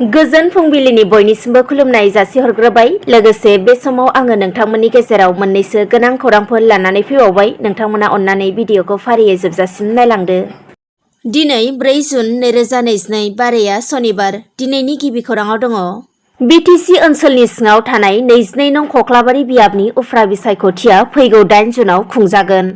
गोजोन फुंबिलिनि बयनिसिमबो खुलुमनाय जासिहरग्रोबाय। लोगोसे बे समाव आङो नोंथांमोननि गेजेराव मोननैसो गोनां खौरांफोर लानानै फैबावबाय। नोंथांमोना अन्नानै भिडिअखौ फारियै जोबजासिम नायलांदो। दिनै 4 जुन 2022 बाराया सनिबार। दिनैनि गिबि खौराङाव दङ। बिटिसि ओनसोलनि सिङाव थानाय 22 नं खख्लाबारि बियाबनि उफ्रा बिसायख'थिया फैगौ 8 जुनाव खुंजागोन।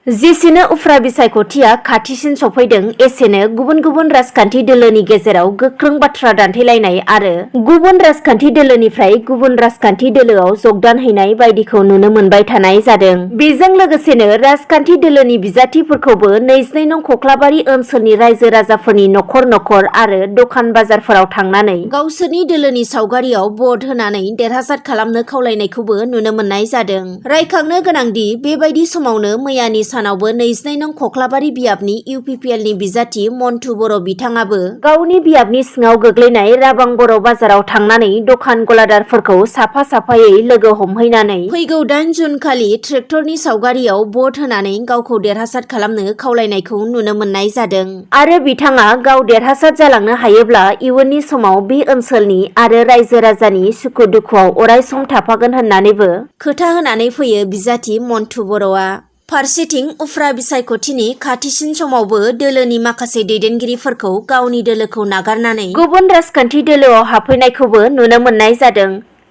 जेसेनो उफ्रा बिसायख'थिया खाथिसिन सफैदों एसेनो गुबुन गुबुन राजखान्थि दोलोनि गेजेराव गोख्रों बाथ्रा दान्थेलायनाय आरो गुबुन राजखान्थि दोलोनिफ्राय गुबुन राजखान्थि दोलोआव जगदान हैनाय बायदिखौ नुनो मोनबाय थानाय जादों। बेजों लोगोसेनो राजखान्थि दोलोनि बिजाथिफोरखौबो 22 नं खख्लाबारि ओनसोलनि रायजो राजाफोरनि नखर नखर आरो दखान बाजारफोराव थांनानै गावसोरनि दोलोनि सावगारियाव भट होनानै देरहासार खालामनो खावलायनायखौबो नुनो मोननाय जादों। रायखांनो गोनांदि बेबायदि समावनो मैयानि सानावबो 22 नं खख्लाबारि बियाबनि UPPLनि बिजाथि मन्टु बर' बिथाङाबो गावनि बियाबनि सिङाव गोग्लैनाय राबां बर' बाजाराव थांनानै दखान गलादारफोरखौ साफा साफायै लोगो हमहैनानै फैगौ 8 जुन खालि ट्रेक्टरनि सावगारियाव भट होनानै गावखौ देरहासार खालामनो खावलायनायखौ नुनो मोननाय जादों। आरो बिथाङा गाव देरहासार जालांनो हायोब्ला इयुननि समाव बे ओनसोलनि आरो रायजो राजानि सुखु दुखुआव अरायसम थाफागोन होननानैबो खोथा होनानै फैयो बिजाथि मन्टु बर'आ। फारसेथिं उफ्रा बिसायख'थिनि खाथिसिन समावबो दोलोनि माखासे दैदेनगिरिफोरखौ गावनि दोलोखौ नागारनानै गुबुन राजखान्थि दोलोआव हाबफैनायखौबो नुनो मोननाय जादों।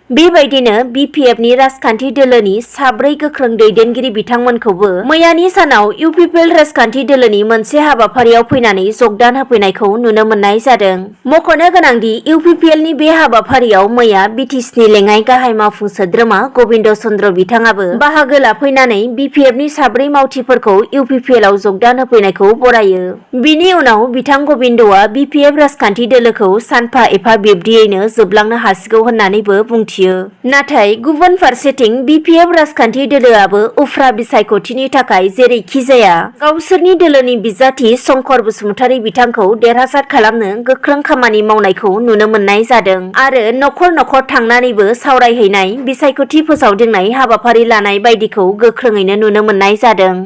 बेबायदिनो BPFनि राजखान्थि दोलोनि 4 गोख्रों दैदेनगिरि बिथांमोनखौबो मैयानि सानाव UPPL राजखान्थि दोलोनि मोनसे हाबाफारियाव फैनानै जगदान होफैनायखौ नुनो मोननाय जादों। मख'नो गोनांदि UPPLनि बे हाबाफारियाव मैया बिटिसिनि लेङाइ गाहाय मावफुं सोद्रोमा गबिन्द चन्द्र बिथाङाबो बाहागो लाफैनानै BPFनि 4 मावथिफोरखौ UPPLआव जगदान होफैनायखौ बरायो। बिनि उनाव बिथां गबिन्दआ BPF राजखान्थि दोलोखौ सानफा एफा बिब्दियैनो जोबलांनो हासिगौ होननानैबो बुंथियो। नाथाय गुबुन फारसेथिं BPF राजखान्थि दोलोआबो उफ्रा बिसायख'थिनि थाखाय जेरैखि जाया गावसोरनि दोलोनि बिजाथि शंकर बसुमतारी बिथांखौ देरहासार खालामनो गोख्रों खामानि मावनायखौ नुनो मोननाय जादों आरो नखर नखर थांनानैबो सावरायहैनाय बिसायख'थि फोसावदिंनाय हाबाफारि लानाय बायदिखौ गोख्रोङैनो नुनो मोननाय जादों।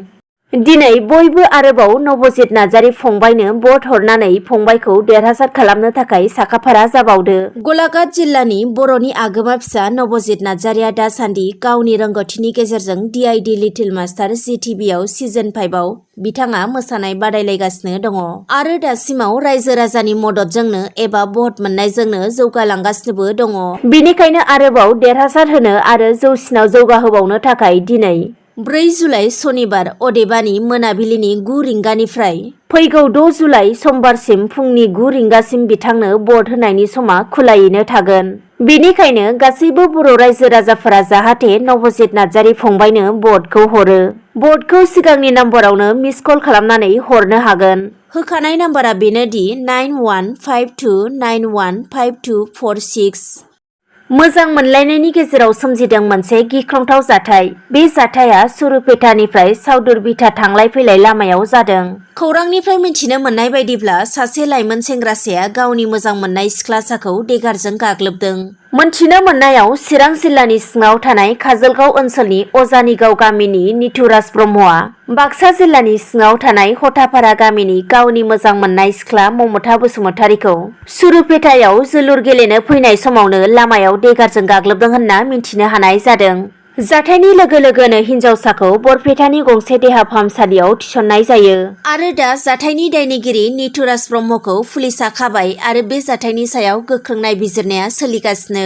दिनै बयबो आरोबाव नबजित नार्जारी फंबायनो भट हरनानै फंबायखौ देरहासार खालामनो थाखाय साखाफारा जाबावदो। गलाघाट जिल्लानि बर'नि आगोमा फिसा नबजित नार्जारीया दासान्दि गावनि रोंगौथिनि गेजेरजों DID लिटिल मास्टार GTVआव सिजन 5आव बिथाङा मोसानाय बादायलायगासिनो दङ आरो दासिमाव रायजो राजानि मददजोंनो एबा भट मोननायजोंनो जौगालांगासिनोबो दङ। बिनिखायनो आरोबाव देरहासार होनो आरो जौसिनाव जौगाहोबावनो थाखाय दिनै 4 जुलाइ सनिबार अदेबानि मोनाबिलिनि 9 रिंगानिफ्राय फैगौ 6 जुलाइ समबारसिम फुंनि 9 रिंगासिम बिथांनो भट होनायनि समा खुलायैनो थागोन। बेनिखायनो गासैबो बर' रायजो राजाफोरा जाहाथे नबजित नार्जारी फंबायनो भटखौ हरो। भटखौ सिगांनि नाम्बारावनो मिस कल खालामनानै हरनो हागोन। होखानाय नाम्बारा बेनोदि 9152915246। मोजां मोनलायनायनि गेजेराव सोमजिदों मोनसे गिख्रंथाव जाथाय। बे जाथाया सुरुपेटानिफ्राय साउदुरबिथा थांलाय फैलाय लामायाव जादों। खौरांनिफ्राय मिथिनो मोननाय बायदिब्ला सासे लाइमोन सेंग्रासाया गावनि मोजां मोननाय सिख्लासाखौ देगारजों गाग्लोबदों। मोनथिनो मोननायाव चिरां जिल्लानि सिङाव थानाय काजलगाव ओनसोलनि अजानिगाव गामिनि निथुराज ब्रह्मआ बाक्सा जिल्लानि सिङाव थानाय हथापारा गामिनि गावनि मोजां मोननाय सिख्ला ममता बसुमतारीखौ सुरुपेटायाव जोलुर गेलेनो फैनाय समावनो लामायाव देगारजों गाग्लोबदों होनना मिथिनो हानाय जादों। जाथायनि लोगो लोगोनो हिन्जावसाखौ बरपेटानि गंसे देहा फाहामसालियाव थिसननाय जायो आरो दा जाथायनि दायनिगिरि निथुराज ब्रह्मखौ पुलिसआ खाबाय आरो बे जाथायनि सायाव गोख्रों नायबिजिरनाया सोलिगासिनो।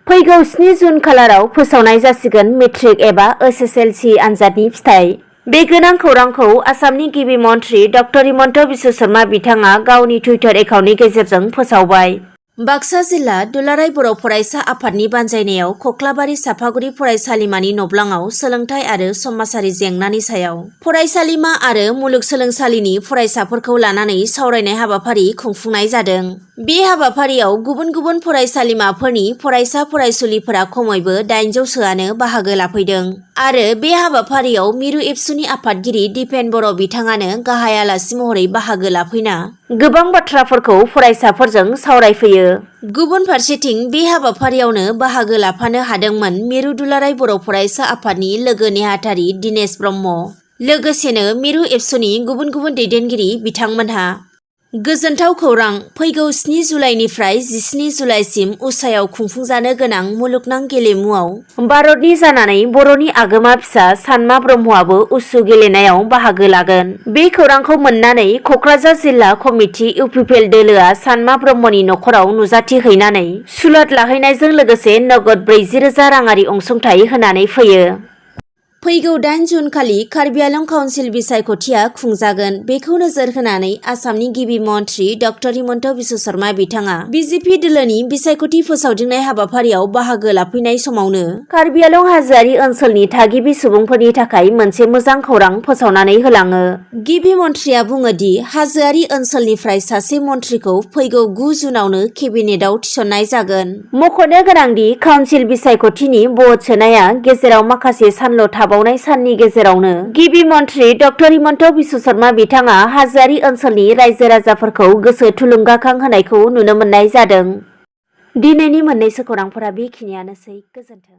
फैगौ 7 जुन खालाराव फोसावनाय जासिगोन मेट्रिक एबा HSLC आनजादनि फिथाइ। बे गोनां खौरांखौ आसामनि गिबि मन्थ्रि डक्टर हिमन्त बिश्व शर्मा बिथाङा गावनि टुइटार एकाउन्टनि गेजेरजों फोसावबाय। बाक्सा जिल्ला दुलाराय बर' फरायसा आफादनि बानजायनायाव खख्लाबारि सापागुरि फरायसालिमानि नब्लाङाव सोलोंथाइ आरो समाजारि जेंनानि सायाव फरायसालिमा आरो मुलुगसोलोंसालिनि फरायसाफोरखौ लानानै सावरायनाय हाबाफारि खुंफुंनाय जादों। बे हाबाफारियाव गुबुन गुबुन फरायसालिमाफोरनि फरायसा फरायसुलिफोरा खमैबो 800सोआनो बाहागो लाफैदों आरो बे हाबाफारियाव मिरु एबसुनि आफादगिरि दिपेन बर' बिथाङानो गाहाय आलासि महरै बाहागो लाफैना गोबां बाथ्राफोरखौ फरायसाफोरजों सावरायफैयो। गुबुन फारसेथिं बे हाबाफारियावनो बाहागो लाफानो हादोंमोन मिरु दुलाराय बर' फरायसा आफादनि लोगो नेहाथारि दिनेश ब्रह्म लोगोसेनो मिरु एबसुनि गुबुन गुबुन दैदेनगिरि बिथांमोनहा। गोजोनथाव खौरां फैगौ 7 जुलाइनिफ्राय 17 जुलाइसिम उसायाव खुंफुंजानो गोनां मुलुगनां गेलेमुआव भारतनि जानानै बर'नि आगोमा फिसा सानमा ब्रह्मआबो उसु गेलेनायाव बाहागो लागोन। बे खौरांखौ मोननानै कक्राझार जिल्ला कमिटि UPPL दोलोआ सानमा ब्रह्मनि नखराव नुजाथिहैनानै सुलाद लाहैनायजों लोगोसे नगद 40,000 राङारि अनसुंथाइ होनानै फैयो। फैगौ 8 जुन खालि कार्बि आलं काउन्सिल बिसायख'थिया खुंजागोन। बेखौ नोजोर होनानै आसामनि गिबि मन्थ्रि डक्टर हिमन्त बिश्व शर्मा बिथाङा BJP दोलोनि बिसायख'थि फोसावदिंनाय हाबाफारियाव बाहागो लाफैनाय समावनो कार्बि आलं हाजोआरि ओनसोलनि थागिबि सुबुंफोरनि थाखाय मोनसे मोजां खौरां फोसावनानै होलाङो। गिबि मन्थ्रिया बुङो दि हाजोआरि ओनसोलनिफ्राय सासे मन्थ्रिखौ फैगौ 9 जुनावनो केबिनेटआव थिसननाय जागोन। मख'नो गोनांदि काउन्सिल बिसायख'थिनि भट सोनाया गेजेराव माखासे सानल' थाबावनाय साननि गेजेरावनो गिबि मन्थ्रि डक्टर हिमन्त बिश्व शर्मा बिथाङा हाजोआरि ओनसोलनि रायजो राजाफोरखौ गोसो थुलुंगाखां होनायखौ नुनो मोननाय जादों। दिनैनि मोननैसो खौरांफोरा बेखिनियानोसै। गोजोन्थों।